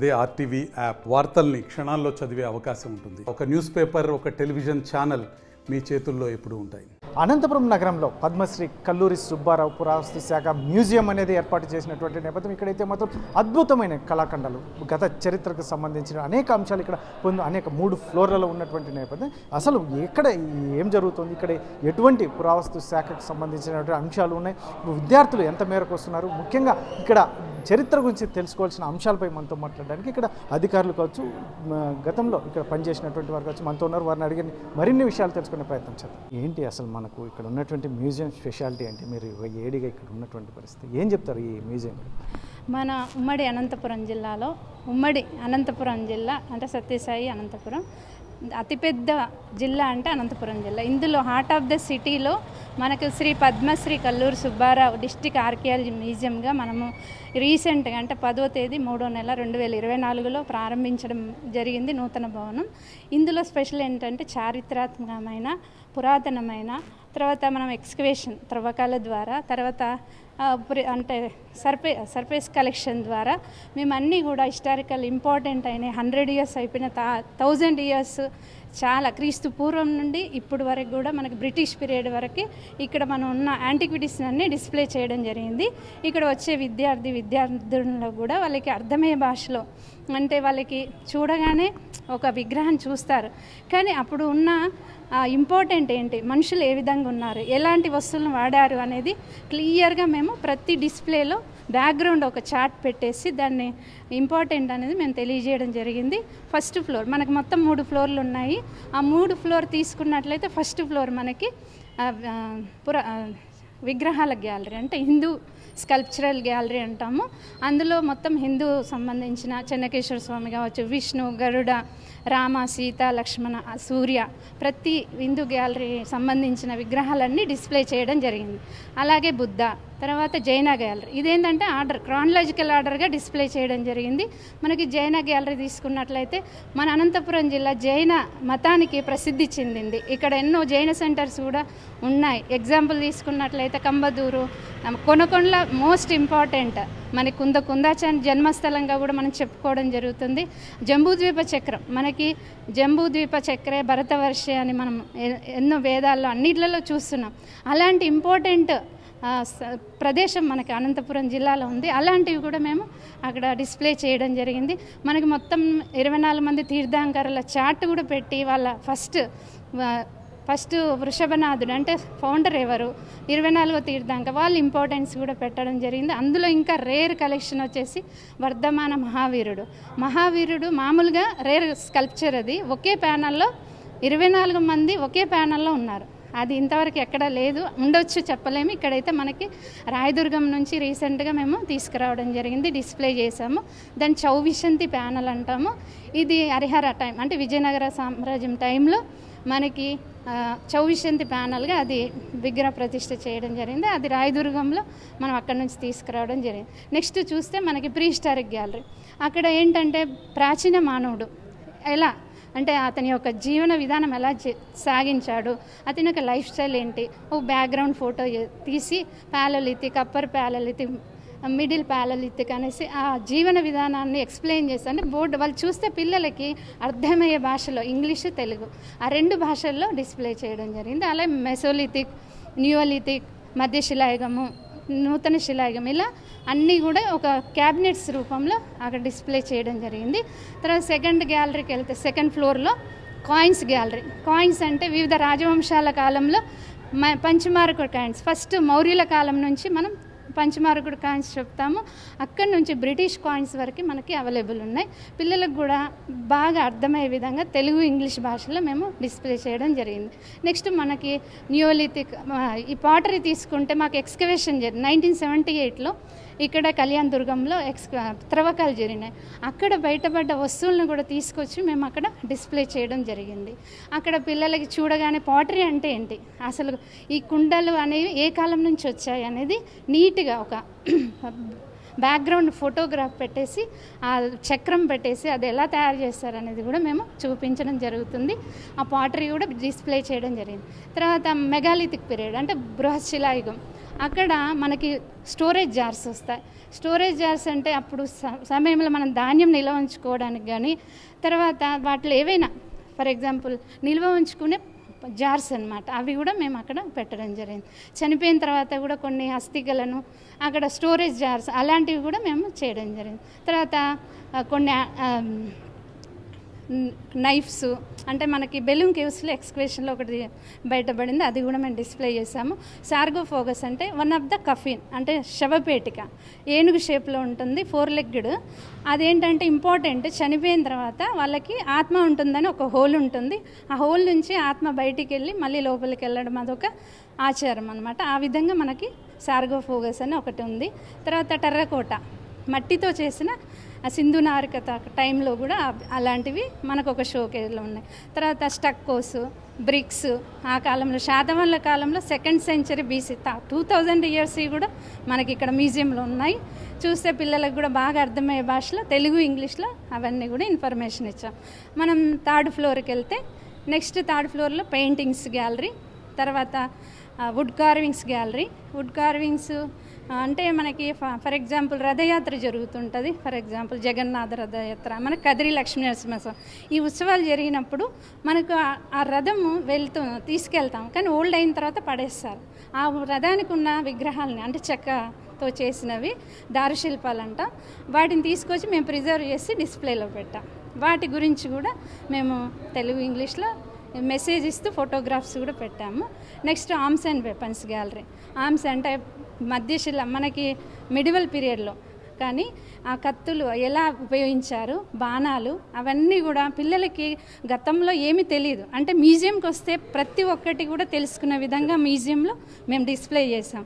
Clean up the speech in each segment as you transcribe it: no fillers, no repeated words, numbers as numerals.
అదే RTV app వార్తల్ని క్షణాల్లో చదివే అవకాశం ఉంటుంది. ఒక న్యూస్ పేపర్, ఒక టెలివిజన్ ఛానల్ మీ చేతుల్లో ఎప్పుడూ ఉంటాయి. అనంతపురం నగరంలో పద్మశ్రీ కల్లూరి సుబ్బారావు పురావస్తు శాఖ మ్యూజియం అనేది ఏర్పాటు చేసినటువంటి నేపథ్యం. ఇక్కడైతే మాత్రం అద్భుతమైన కళాఖండాలు, గత చరిత్రకు సంబంధించిన అనేక అంశాలు ఇక్కడ అనేక 3 ఫ్లోర్లలో ఉన్నటువంటి నేపథ్యం. అసలు ఎక్కడ ఏం జరుగుతుంది, ఇక్కడ ఎటువంటి పురావస్తు శాఖకు సంబంధించినటువంటి అంశాలు ఉన్నాయి, విద్యార్థులు ఎంత మేరకు వస్తున్నారు, ముఖ్యంగా ఇక్కడ చరిత్ర గురించి తెలుసుకోవాల్సిన అంశాలపై మనతో మాట్లాడడానికి ఇక్కడ అధికారులు కావచ్చు, గతంలో ఇక్కడ పనిచేసినటువంటి వారు కావచ్చు మనతో ఉన్నారు. వారిని అడిగిన మరిన్ని విషయాలు తెలుసుకునే ప్రయత్నం చేద్దాం. ఏంటి అసలు మనకు ఇక్కడ ఉన్నటువంటి మ్యూజియం స్పెషాలిటీ అంటే, మీరు ఏడిగా ఇక్కడ ఉన్నటువంటి పరిస్థితి ఏం చెప్తారు ఈ మ్యూజియం? మన ఉమ్మడి అనంతపురం జిల్లాలో, ఉమ్మడి అనంతపురం జిల్లా అంటే సత్యసాయి అనంతపురం అతిపెద్ద జిల్లా అంటే అనంతపురం జిల్లా. ఇందులో హార్ట్ ఆఫ్ ద సిటీలో మనకు శ్రీ పద్మశ్రీ కల్లూరి సుబ్బారావు డిస్టిక్ ఆర్కియాలజీ మ్యూజియంగా మనము రీసెంట్గా అంటే 10వ తేదీ 3వ నెల 2024లో ప్రారంభించడం జరిగింది నూతన భవనం. ఇందులో స్పెషల్ ఏంటంటే చారిత్రాత్మకమైన, పురాతనమైన, తర్వాత మనం ఎక్స్కవేషన్ త్రవ్వకాల ద్వారా, తర్వాత అంటే సర్ఫేస్ కలెక్షన్ ద్వారా మేము అన్నీ కూడా హిస్టారికల్ ఇంపార్టెంట్ అయినాయి. 100 years అయిపోయిన 1000 years చాలా క్రీస్తు పూర్వం నుండి ఇప్పుడు వరకు కూడా మనకి బ్రిటిష్ పీరియడ్ వరకు ఇక్కడ మనం ఉన్న యాంటిక్విటీస్ అన్నీ డిస్ప్లే చేయడం జరిగింది. ఇక్కడ వచ్చే విద్యార్థులలో కూడా వాళ్ళకి అర్థమయ్యే భాషలో, అంటే వాళ్ళకి చూడగానే ఒక విగ్రహం చూస్తారు, కానీ అప్పుడు ఉన్న ఇంపార్టెంట్ ఏంటి, మనుషులు ఏ విధంగా ఉన్నారు, ఎలాంటి వస్తువులను వాడారు అనేది క్లియర్గా మేము ప్రతి డిస్ప్లేలో బ్యాక్గ్రౌండ్ ఒక చార్ట్ పెట్టేసి దాన్ని ఇంపార్టెంట్ అనేది మేము తెలియజేయడం జరిగింది. ఫస్ట్ ఫ్లోర్ మనకు మొత్తం 3 ఫ్లోర్లు ఉన్నాయి. ఆ 3 ఫ్లోర్ తీసుకున్నట్లయితే ఫస్ట్ ఫ్లోర్ మనకి విగ్రహాల గ్యాలరీ అంటే హిందూ స్కల్ప్చరల్ గ్యాలరీ అంటాము. అందులో మొత్తం హిందూ సంబంధించిన చెన్నకేశ్వర స్వామి కావచ్చు, విష్ణు, గరుడ, రామ, సీత, లక్ష్మణ, సూర్య, ప్రతి హిందూ గ్యాలరీ సంబంధించిన విగ్రహాలన్నీ డిస్ప్లే చేయడం జరిగింది. అలాగే బుద్ధ, తర్వాత జైన గ్యాలరీ. ఇదేంటంటే క్రానలాజికల్ ఆర్డర్గా డిస్ప్లే చేయడం జరిగింది. మనకి జైన గ్యాలరీ తీసుకున్నట్లయితే మన అనంతపురం జిల్లా జైన మతానికి ప్రసిద్ధి చెందింది. ఇక్కడ ఎన్నో జైన సెంటర్స్ కూడా ఉన్నాయి. ఎగ్జాంపుల్ తీసుకున్నట్లయితే కంబదూరు, కొనకొండల మోస్ట్ ఇంపార్టెంట్ మనకి కుందాచార్య జన్మస్థలంగా కూడా మనం చెప్పుకోవడం జరుగుతుంది. జంబూద్వీప చక్రం, మనకి జంబూద్వీప చక్రే భరతవర్షే అని మనం ఎన్నో వేదాల్లో అన్నిట్లలో చూస్తున్నాం. అలాంటి ఇంపార్టెంట్ ప్రదేశం మనకి అనంతపురం జిల్లాలో ఉంది. అలాంటివి కూడా మేము అక్కడ డిస్ప్లే చేయడం జరిగింది. మనకి మొత్తం 24 మంది తీర్థంకరుల చార్ట్ కూడా పెట్టి వాళ్ళ ఫస్ట్ వృషభనాథుడు అంటే ఫౌండర్ ఎవరు, 24వ తీర్థంక వాళ్ళ ఇంపార్టెన్స్ కూడా పెట్టడం జరిగింది. అందులో ఇంకా రేర్ కలెక్షన్ వచ్చేసి వర్ధమాన మహావీరుడు మామూలుగా రేర్ స్కల్ప్చర్. అది ఒకే ప్యానల్లో 24 మంది ఒకే ప్యానల్లో ఉన్నారు. అది ఇంతవరకు ఎక్కడా లేదు, ఉండొచ్చు చెప్పలేము. ఇక్కడైతే మనకి రాయదుర్గం నుంచి రీసెంట్గా మేము తీసుకురావడం జరిగింది, డిస్ప్లే చేసాము. దాన్ని చౌవిశంతి ప్యానల్ అంటాము. ఇది హరిహర టైం అంటే విజయనగర సామ్రాజ్యం టైంలో మనకి చౌవిశంతి ప్యానల్గా అది విగ్రహ ప్రతిష్ఠ చేయడం జరిగింది. అది రాయదుర్గంలో మనం అక్కడి నుంచి తీసుకురావడం జరిగింది. నెక్స్ట్ చూస్తే మనకి ప్రీ హిస్టారిక్ గ్యాలరీ. అక్కడ ఏంటంటే ప్రాచీన మానవుడు ఎలా అంటే అతని యొక్క జీవన విధానం ఎలా సాగించాడు, అతని యొక్క లైఫ్ స్టైల్ ఏంటి, ఓ బ్యాక్గ్రౌండ్ ఫోటో తీసి పాలలిథిక్, అప్పర్ పాలలిథిక్, మిడిల్ పాలలిథిక్ అనేసి ఆ జీవన విధానాన్ని ఎక్స్ప్లెయిన్ చేస్తాను. అంటే బోర్డు వాళ్ళు చూస్తే పిల్లలకి అర్థమయ్యే భాషలో, ఇంగ్లీషు, తెలుగు ఆ 2 భాషల్లో డిస్ప్లే చేయడం జరిగింది. అలాగే మెసోలిథిక్, న్యూలిథిక్, మధ్యశిలాయుగము, నూతన శిలాయుగం, ఇలా అన్నీ కూడా ఒక క్యాబినెట్స్ రూపంలో అక్కడ డిస్ప్లే చేయడం జరిగింది. తర్వాత సెకండ్ గ్యాలరీకి వెళ్తే సెకండ్ ఫ్లోర్లో కాయిన్స్ గ్యాలరీ. కాయిన్స్ అంటే వివిధ రాజవంశాల కాలంలో పంచమార్కుడు కాయిన్స్, ఫస్ట్ మౌర్యుల కాలం నుంచి మనం పంచమార్కుడు కాయిన్స్ చెప్తాము. అక్కడి నుంచి బ్రిటిష్ కాయిన్స్ వరకు మనకి అవైలబుల్ ఉన్నాయి. పిల్లలకు కూడా బాగా అర్థమయ్యే విధంగా తెలుగు, ఇంగ్లీష్ భాషలో మేము డిస్ప్లే చేయడం జరిగింది. నెక్స్ట్ మనకి న్యూలిథిక్, ఈ పాటరీ తీసుకుంటే మాకు ఎక్స్కవేషన్ 1978లో ఇక్కడ కళ్యాణ్ దుర్గంలో త్రవ్వకాలు జరిగినాయి. అక్కడ బయటపడ్డ వస్తువులను కూడా తీసుకొచ్చి మేము అక్కడ డిస్ప్లే చేయడం జరిగింది. అక్కడ పిల్లలకి చూడగానే పాటరీ అంటే ఏంటి, అసలు ఈ కుండలు అనేవి ఏ కాలం నుంచి వచ్చాయి అనేది నీట్గా ఒక బ్యాక్గ్రౌండ్ ఫోటోగ్రాఫ్ పెట్టేసి ఆ చక్రం పెట్టేసి అది ఎలా తయారు చేస్తారు అనేది కూడా మేము చూపించడం జరుగుతుంది. ఆ పాటరీ కూడా డిస్ప్లే చేయడం జరిగింది. తర్వాత మెగాలిథిక్ పీరియడ్ అంటే బృహశిలాయుగం, అక్కడ మనకి స్టోరేజ్ జార్స్ వస్తాయి. స్టోరేజ్ జార్స్ అంటే అప్పుడు సమయంలో మనం ధాన్యం నిల్వ ఉంచుకోవడానికి కానీ, తర్వాత వాటిలో ఏవైనా ఫర్ ఎగ్జాంపుల్ నిల్వ ఉంచుకునే జార్స్ అన్నమాట, అవి కూడా మేము అక్కడ పెట్టడం జరిగింది. చనిపోయిన తర్వాత కూడా కొన్ని అస్థికలను అక్కడ స్టోరేజ్ జార్స్ అలాంటివి కూడా మేము చేయడం జరిగింది. తర్వాత కొన్ని నైఫ్స్ అంటే మనకి బెలూమ్ కేవ్స్లో ఎక్స్కవేషన్లో ఒకటి బయటపడింది, అది కూడా మేము డిస్ప్లే చేసాము. సార్గోఫోగస్ అంటే వన్ ఆఫ్ ద కఫిన్ అంటే శవపేటిక, ఏనుగు షేప్లో ఉంటుంది, 4 లెగ్డ్. అదేంటంటే ఇంపార్టెంట్, చనిపోయిన తర్వాత వాళ్ళకి ఆత్మ ఉంటుందని ఒక హోల్ ఉంటుంది, ఆ హోల్ నుంచి ఆత్మ బయటికి వెళ్ళి మళ్ళీ లోపలికి వెళ్ళడం అదొక ఆచారం అనమాట. ఆ విధంగా మనకి సార్గోఫోగస్ అని ఒకటి ఉంది. తర్వాత టెర్రకోట మట్టితో చేసిన సింధు నాగరికత టైంలో కూడా అలాంటివి మనకు ఒక షోకేజ్లో ఉన్నాయి. తర్వాత స్టక్కోస్, బ్రిక్స్, ఆ కాలంలో శాతవాహనుల కాలంలో 2nd సెంచరీ BC 2000 ఇయర్స్ కూడా మనకి ఇక్కడ మ్యూజియంలో ఉన్నాయి. చూస్తే పిల్లలకు కూడా బాగా అర్థమయ్యే భాషలో తెలుగు ఇంగ్లీష్లో అవన్నీ కూడా ఇన్ఫర్మేషన్ ఇచ్చాం. మనం 3rd ఫ్లోర్కి వెళ్తే నెక్స్ట్ 3rd ఫ్లోర్లో పెయింటింగ్స్ గ్యాలరీ, తర్వాత wood carvings gallery. Wood carvings అంటే మనకి ఫర్ ఎగ్జాంపుల్ రథయాత్ర జరుగుతుంటుంది, ఫర్ ఎగ్జాంపుల్ జగన్నాథ రథయాత్ర, మనకు కదిరి లక్ష్మీ నరసింహస్వామి ఈ ఉత్సవాలు జరిగినప్పుడు మనకు ఆ రథము తీసుకెళ్తాం, కానీ ఓల్డ్ అయిన తర్వాత పడేస్తారు. ఆ రథానికి ఉన్న విగ్రహాలని అంటే చెక్కతో చేసినవి దారుశిల్పాలు అంట, వాటిని తీసుకొచ్చి మేము ప్రిజర్వ్ చేసి డిస్ప్లేలో పెట్టాం. వాటి గురించి కూడా మేము తెలుగు ఇంగ్లీష్లో మెసేజ్ ఇస్తూ ఫోటోగ్రాఫ్స్ కూడా పెట్టాము. Next arms and weapons gallery. Arms అంటే మధ్యశిల మనకి మిడివల్ పీరియడ్లో కానీ ఆ కత్తులు ఎలా ఉపయోగించారు, బాణాలు, అవన్నీ కూడా పిల్లలకి గతంలో ఏమీ తెలియదు. అంటే మ్యూజియంకి వస్తే ప్రతి ఒక్కటి కూడా తెలుసుకునే విధంగా మ్యూజియంలో మేము డిస్ప్లే చేసాం.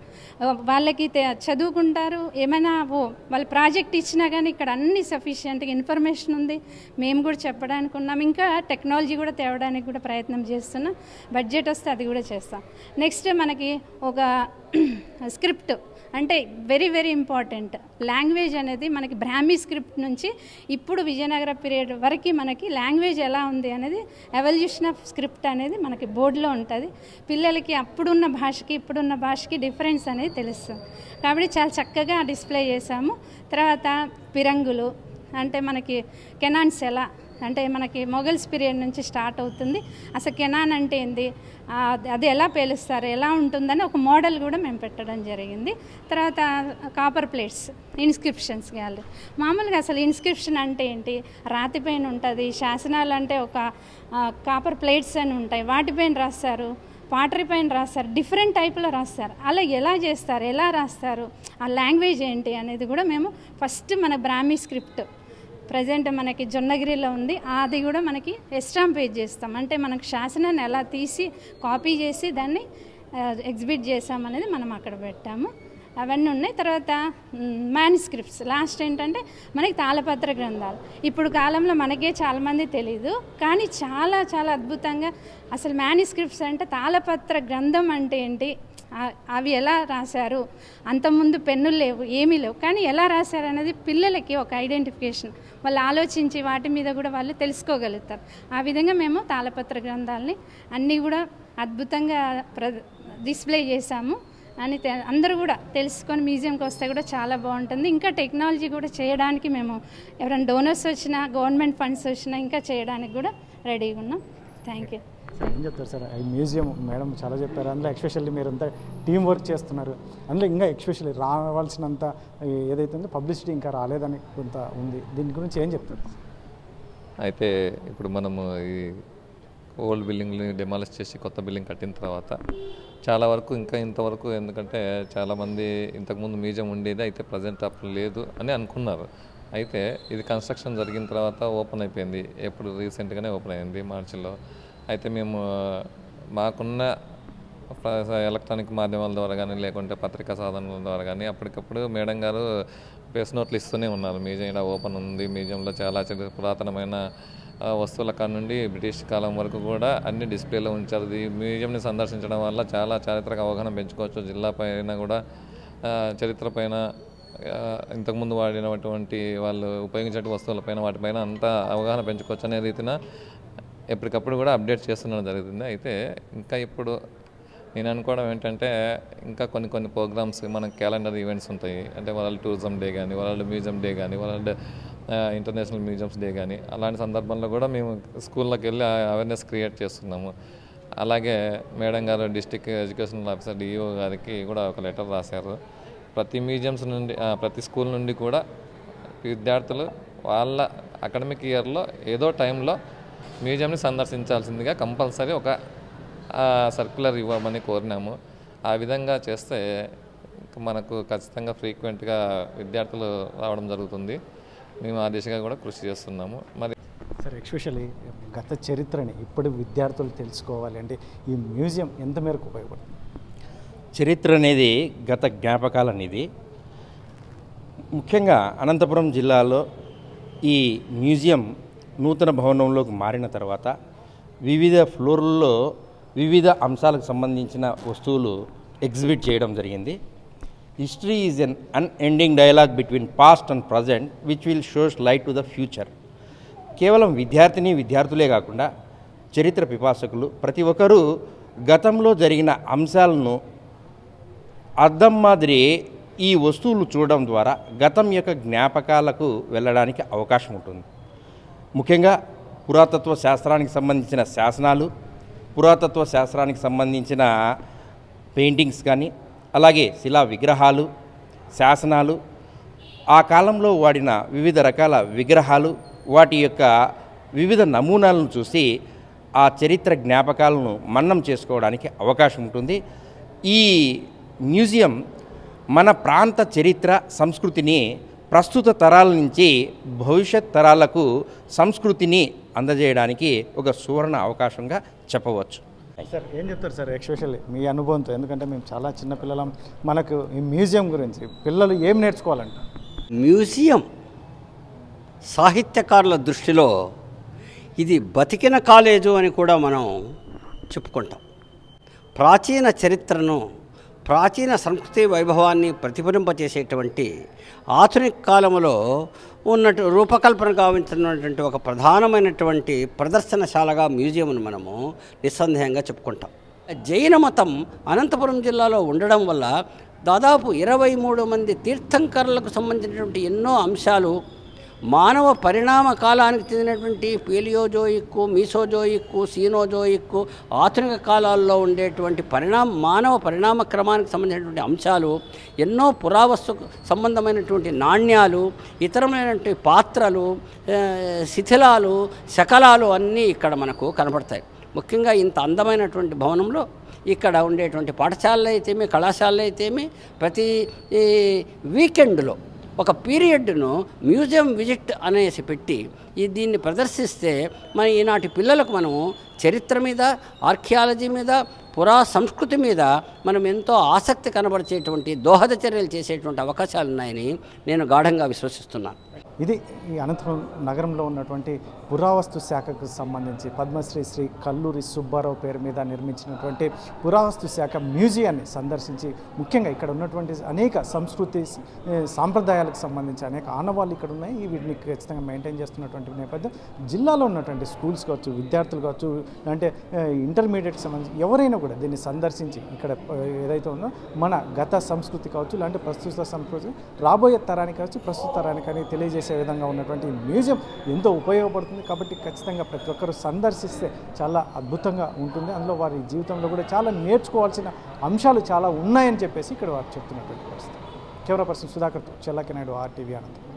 వాళ్ళకి చదువుకుంటారు, ఏమైనా వాళ్ళ ప్రాజెక్ట్ ఇచ్చినా కానీ ఇక్కడ అన్ని సఫిషియెంట్గా ఇన్ఫర్మేషన్ ఉంది. మేము కూడా చెప్పడానికి ఉన్నాం, ఇంకా టెక్నాలజీ కూడా తేవడానికి కూడా ప్రయత్నం చేస్తున్నాం. బడ్జెట్ వస్తే అది కూడా చేస్తాం. నెక్స్ట్ మనకి ఒక స్క్రిప్ట్ అంటే వెరీ వెరీ ఇంపార్టెంట్. లాంగ్వేజ్ అనేది మనకి బ్రాహ్మీ స్క్రిప్ట్ నుంచి ఇప్పుడు విజయనగర పీరియడ్ వరకు మనకి లాంగ్వేజ్ ఎలా ఉంది అనేది ఎవల్యూషన్ ఆఫ్ స్క్రిప్ట్ అనేది మనకి బోర్డులో ఉంటుంది. పిల్లలకి అప్పుడున్న భాషకి ఇప్పుడున్న భాషకి డిఫరెన్స్ అనేది తెలుస్తుంది. కాబట్టి చాలా చక్కగా డిస్ప్లే చేసాము. తర్వాత పిరంగులు అంటే మనకి కెనాన్స్ ఎలా అంటే మనకి మొఘల్స్ పీరియడ్ నుంచి స్టార్ట్ అవుతుంది. అసలు కెనాన్ అంటే ఏంది, అది ఎలా పేలుస్తారు, ఎలా ఉంటుందని ఒక మోడల్ కూడా మేము పెట్టడం జరిగింది. తర్వాత కాపర్ ప్లేట్స్, ఇన్స్క్రిప్షన్స్ గ్యాలరీ. మామూలుగా అసలు ఇన్స్క్రిప్షన్ అంటే ఏంటి, రాతిపైన ఉంటుంది. శాసనాలు అంటే ఒక కాపర్ ప్లేట్స్ అని ఉంటాయి, వాటిపైన రాస్తారు, పాటరీ పైన రాస్తారు, డిఫరెంట్ టైప్లో రాస్తారు. అలా ఎలా చేస్తారు, ఎలా రాస్తారు, ఆ లాంగ్వేజ్ ఏంటి అనేది కూడా మేము ఫస్ట్ మన బ్రాహ్మీ స్క్రిప్ట్ ప్రజెంట్ మనకి జొన్నగిరిలో ఉంది, అది కూడా మనకి ఎస్టాంపేజ్ చేస్తాం. అంటే మనకు శాసనాన్ని ఎలా తీసి కాపీ చేసి దాన్ని ఎగ్జిబిట్ చేసామనేది మనం అక్కడ పెట్టాము. అవన్నీ ఉన్నాయి. తర్వాత మ్యానుస్క్రిప్ట్స్ లాస్ట్ ఏంటంటే మనకి తాళపత్ర గ్రంథాలు. ఇప్పుడు కాలంలో మనకే చాలామంది తెలీదు, కానీ చాలా చాలా అద్భుతంగా అసలు మ్యానుస్క్రిప్ట్స్ అంటే తాళపత్ర గ్రంథం అంటే ఏంటి, అవి ఎలా రాశారు, అంతకుముందు పెన్నులు లేవు, ఏమీ లేవు, కానీ ఎలా రాశారు అనేది పిల్లలకి ఒక ఐడెంటిఫికేషన్, వాళ్ళు ఆలోచించి వాటి మీద కూడా వాళ్ళు తెలుసుకోగలుగుతారు. ఆ విధంగా మేము తాళపత్ర గ్రంథాలని అన్నీ కూడా అద్భుతంగా డిస్ప్లే చేశాము అని అందరూ కూడా తెలుసుకొని మ్యూజియంకి వస్తే కూడా చాలా బాగుంటుంది. ఇంకా టెక్నాలజీ కూడా చేయడానికి మేము ఎవరైనా డోనర్స్ వచ్చినా, గవర్నమెంట్ ఫండ్స్ వచ్చినా ఇంకా చేయడానికి కూడా రెడీగా ఉన్నాం. Thank you. ఏం చెప్తారు సార్, ఈ మ్యూజియం మేడం చాలా చెప్పారు, అందులో ఎక్స్పెషల్లీ మీరు అంతా టీం వర్క్ చేస్తున్నారు, అందులో ఇంకా ఎక్స్పెషల్లీ రావాల్సినంత ఏదైతే ఉందో పబ్లిసిటీ ఇంకా రాలేదని కొంత ఉంది, దీని గురించి ఏం చెప్తారు? అయితే ఇప్పుడు మనము ఈ ఓల్డ్ బిల్డింగ్ని డెమాలిష్ చేసి కొత్త బిల్డింగ్ కట్టిన తర్వాత చాలా వరకు ఇంకా ఇంతవరకు, ఎందుకంటే చాలామంది ఇంతకుముందు మ్యూజియం ఉండేది అయితే ప్రజెంట్ అప్పుడు లేదు అని అనుకున్నారు. అయితే ఇది కన్స్ట్రక్షన్ జరిగిన తర్వాత ఓపెన్ అయిపోయింది, ఎప్పుడు రీసెంట్గానే ఓపెన్ అయింది మార్చిలో. అయితే మేము మాకున్న ఎలక్ట్రానిక్ మాధ్యమాల ద్వారా కానీ లేకుంటే పత్రికా సాధనాల ద్వారా కానీ అప్పటికప్పుడు మేడం గారు ప్రెస్ నోట్లు ఇస్తూనే ఉన్నారు. మ్యూజియం ఇలా ఓపెన్ ఉంది, మ్యూజియంలో చాలా పురాతనమైన వస్తువుల కాడ నుండి బ్రిటిష్ కాలం వరకు కూడా అన్ని డిస్ప్లేలో ఉంచారు. ఈ మ్యూజియంని సందర్శించడం వల్ల చాలా చారిత్రక అవగాహన పెంచుకోవచ్చు. జిల్లా పైన కూడా చరిత్ర పైన ఇంతకుముందు వాడినటువంటి వాళ్ళు ఉపయోగించే వస్తువులపైన వాటిపైన అంతా అవగాహన పెంచుకోవచ్చు అనే రీతిన ఎప్పటికప్పుడు కూడా అప్డేట్ చేస్తుండడం జరుగుతుంది. అయితే ఇంకా ఇప్పుడు నేను అనుకోవడం ఏంటంటే ఇంకా కొన్ని ప్రోగ్రామ్స్ మన క్యాలెండర్ ఈవెంట్స్ ఉంటాయి. అంటే వరల్డ్ టూరిజం డే కానీ, వరల్డ్ మ్యూజియం డే కానీ, వరల్డ్ ఇంటర్నేషనల్ మ్యూజియంస్ డే కానీ, అలాంటి సందర్భంలో కూడా మేము స్కూళ్ళకి వెళ్ళి అవేర్నెస్ క్రియేట్ చేస్తున్నాము. అలాగే మేడం గారు డిస్ట్రిక్ట్ ఎడ్యుకేషనల్ ఆఫీసర్ డిఈఓ గారికి కూడా ఒక లెటర్ రాశారు. ప్రతి మ్యూజియంస్ నుండి ప్రతి స్కూల్ నుండి కూడా విద్యార్థులు వాళ్ళ అకాడమిక్ ఇయర్లో ఏదో టైంలో మ్యూజియంని సందర్శించాల్సిందిగా కంపల్సరీ ఒక సర్క్యులర్ ఇవ్వమని కోరినాము. ఆ విధంగా చేస్తే మనకు ఖచ్చితంగా ఫ్రీక్వెంట్గా విద్యార్థులు రావడం జరుగుతుంది. మేము ఆ దిశగా కూడా కృషి చేస్తున్నాము. మరి సార్, ఎస్పెషల్లీ గత చరిత్రని ఇప్పుడు విద్యార్థులు తెలుసుకోవాలి అంటే ఈ మ్యూజియం ఎంత మేరకు ఉపయోగపడుతుంది? చరిత్ర అనేది గత జ్ఞాపకాలు అనేది ముఖ్యంగా అనంతపురం జిల్లాలో ఈ మ్యూజియం నూతన భవనంలోకి మారిన తర్వాత వివిధ ఫ్లోర్లలో వివిధ అంశాలకు సంబంధించిన వస్తువులు ఎగ్జిబిట్ చేయడం జరిగింది. History is an unending dialogue between past and present which will shows light to the future. కేవలం విద్యార్థులే కాకుండా చరిత్ర పిపాసకులు ప్రతి ఒక్కరూ గతంలో జరిగిన అంశాలను అద్దం మాదిరి ఈ వస్తువులు చూడడం ద్వారా గతం యొక్క జ్ఞాపకాలకు వెళ్ళడానికి అవకాశం ఉంటుంది. ముఖ్యంగా పురాతత్వ శాస్త్రానికి సంబంధించిన శాసనాలు, పురాతత్వ శాస్త్రానికి సంబంధించిన పెయింటింగ్స్ కానీ, అలాగే శిలా విగ్రహాలు, శాసనాలు, ఆ కాలంలో వాడిన వివిధ రకాల విగ్రహాలు, వాటి యొక్క వివిధ నమూనాలను చూసి ఆ చరిత్ర జ్ఞాపకాలను మన్నం చేసుకోవడానికి అవకాశం ఉంటుంది. ఈ మ్యూజియం మన ప్రాంత చరిత్ర సంస్కృతిని ప్రస్తుత తరాల నుంచి భవిష్యత్ తరాలకు సంస్కృతిని అందజేయడానికి ఒక సువర్ణ అవకాశంగా చెప్పవచ్చు. సార్, ఏం చెప్తారు సార్ ఎస్పెషల్లీ మీ అనుభవంతో? ఎందుకంటే మేము చాలా చిన్నపిల్లలం, మనకు ఈ మ్యూజియం గురించి పిల్లలు ఏం నేర్చుకోవాలంట? మ్యూజియం సాహిత్యకారుల దృష్టిలో ఇది బతికిన కాలేజు అని కూడా మనం చెప్పుకుంటాం. ప్రాచీన చరిత్రను, ప్రాచీన సంస్కృతి వైభవాన్ని ప్రతిఫలింపచేసేటువంటి ఆధునిక కాలంలో రూపకల్పన గావించినటువంటి ఒక ప్రధానమైనటువంటి ప్రదర్శనశాలగా మ్యూజియంను మనము నిస్సందేహంగా చెప్పుకుంటాం. జైన మతం అనంతపురం జిల్లాలో ఉండడం వల్ల దాదాపు 23 మంది తీర్థంకరులకు సంబంధించినటువంటి ఎన్నో అంశాలు, మానవ పరిణామ కాలానికి చెందినటువంటి పేలియోజోయిక్, మీసోజోయిక్, సీనోజోయిక్, ఆధునిక కాలాల్లో ఉండేటువంటి మానవ పరిణామ క్రమానికి సంబంధించినటువంటి అంశాలు, ఎన్నో పురావస్తు సంబంధమైనటువంటి నాణ్యాలు, ఇతరమైనటువంటి పాత్రలు, శిథిలాలు, శకలాలు అన్నీ ఇక్కడ మనకు కనబడతాయి. ముఖ్యంగా ఇంత అందమైనటువంటి భవనంలో ఇక్కడ ఉండేటువంటి పాఠశాలలు అయితేమి, కళాశాలలు అయితేమి ప్రతి వీకెండ్లో ఒక పీరియడ్ను మ్యూజియం విజిట్ అనేసి పెట్టి దీన్ని ప్రదర్శిస్తే మన ఈనాటి పిల్లలకు మనము చరిత్ర మీద, ఆర్కియాలజీ మీద, పురా సంస్కృతి మీద మనం ఎంతో ఆసక్తి కనబరిచేటువంటి దోహద చర్యలు చేసేటువంటి అవకాశాలు ఉన్నాయని నేను గాఢంగా విశ్వసిస్తున్నాను. ఇది ఈ అనంతపురం నగరంలో ఉన్నటువంటి పురావస్తు శాఖకు సంబంధించి పద్మశ్రీ శ్రీ కల్లూరి సుబ్బారావు పేరు మీద నిర్మించినటువంటి పురావస్తు శాఖ మ్యూజియాన్ని సందర్శించి ముఖ్యంగా ఇక్కడ ఉన్నటువంటి అనేక సంస్కృతి సాంప్రదాయాలకు సంబంధించి అనేక ఆనవాళ్ళు ఇక్కడ ఉన్నాయి. వీటిని ఖచ్చితంగా మెయింటైన్ చేస్తున్నటువంటి నేపథ్యం జిల్లాలో ఉన్నటువంటి స్కూల్స్ కావచ్చు, విద్యార్థులు కావచ్చు, అంటే ఇంటర్మీడియట్కి సంబంధించి ఎవరైనా కూడా దీన్ని సందర్శించి ఇక్కడ ఏదైతే ఉందో మన గత సంస్కృతి కావచ్చు, ఇలాంటి ప్రస్తుత సంస్కృతి రాబోయే తరానికి కావచ్చు, ప్రస్తుత తరానికి అని తెలియజేసే విధంగా ఉన్నటువంటి మ్యూజియం ఎంతో ఉపయోగపడుతుంది. కాబట్టి ఖచ్చితంగా ప్రతి ఒక్కరూ సందర్శిస్తే చాలా అద్భుతంగా ఉంటుంది. అందులో వారి జీవితంలో కూడా చాలా నేర్చుకోవాల్సిన అంశాలు చాలా ఉన్నాయని చెప్పేసి ఇక్కడ వారు చెప్తున్నటువంటి పరిస్థితి. కెమెరా పర్సన్ సుధాకర్తో చెల్లాకి నాయుడు, RTV అనంతపురం.